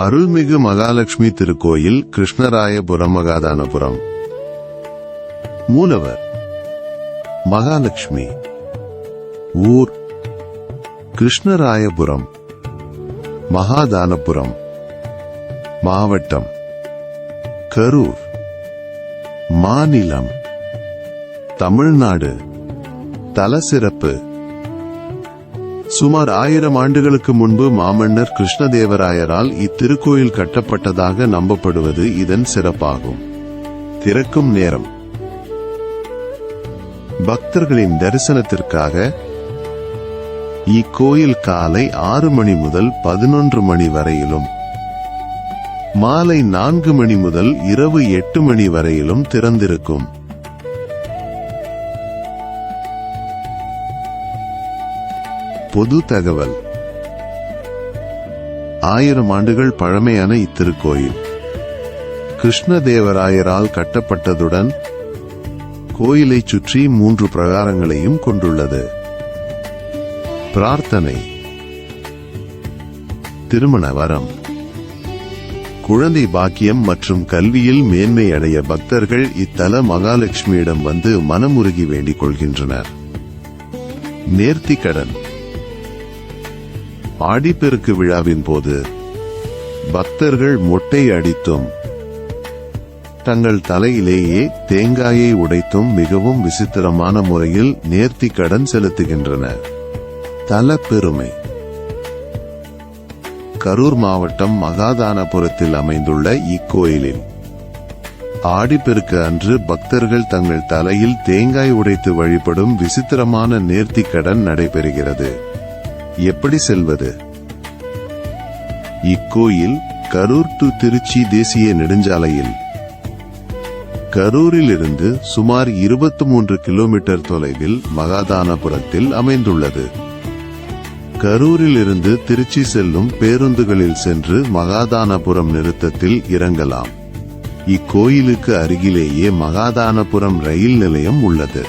அருள்மிகு மகாலட்சுமி திருக்கோயில், கிருஷ்ணராயபுரம், மகாதானபுரம். மூலவர் மகாலட்சுமி. ஊர் கிருஷ்ணராயபுரம், மகாதானபுரம். மாவட்டம் கரூர். மாநிலம் தமிழ்நாடு. தலசிறப்பு: சுமார் 1000 ஆண்டுகளுக்கு முன்பு மாமன்னர் கிருஷ்ணதேவராயரால் இத்திருக்கோயில் கட்டப்பட்டதாக நம்பப்படுவது இதன் சிறப்பாகும். திறக்கும் நேரம்: பக்தர்களின் தரிசனத்திற்காக இக்கோயில் காலை 6 மணி முதல் 11 மணி வரையிலும், மாலை 4 மணி முதல் இரவு 8 மணி வரையிலும் திறந்திருக்கும். பொது தகவல்: 1000 ஆண்டுகள் பழமையான இத்திருக்கோயில் கிருஷ்ணதேவராயரால் கட்டப்பட்டதுடன் கோயிலை சுற்றி 3 பிரகாரங்களையும் கொண்டுள்ளது. பிரார்த்தனை: திருமண வரம், குழந்தை பாக்கியம் மற்றும் கல்வியில் மேன்மை அடைய பக்தர்கள் இத்தல மகாலட்சுமியிடம் வந்து மனமுருகி வேண்டிக் கொள்கின்றனர். நேர்த்திக்கடன்: ஆடிப்பெருக்கு விழாவின் போது பக்தர்கள் மொட்டை அடித்தும் தங்கள் தலையிலேயே தேங்காயை உடைத்தும் மிகவும் விசித்திரமான முறையில் நேர்த்திக்கடன் செலுத்துகின்றனர். தல பெருமை: கரூர் மாவட்டம் மகாதானபுரத்தில் அமைந்துள்ள இக்கோயிலில் ஆடிப்பெருக்கு அன்று பக்தர்கள் தங்கள் தலையில் தேங்காய் உடைத்து வழிபடும் விசித்திரமான நேர்த்திக்கடன் நடைபெறுகிறது. எப்படி செல்வது? இக்கோயில் கரூர் டு திருச்சி தேசிய நெடுஞ்சாலையில் கரூரில் இருந்து சுமார் 23 கிலோமீட்டர் தொலைவில் மகாதானபுரத்தில் அமைந்துள்ளது. கரூரில் இருந்து திருச்சி செல்லும் பேருந்துகளில் சென்று மகாதானபுரம் நிறுத்தத்தில் இறங்கலாம். இக்கோயிலுக்கு அருகிலேயே மகாதானபுரம் ரயில் நிலையம் உள்ளது.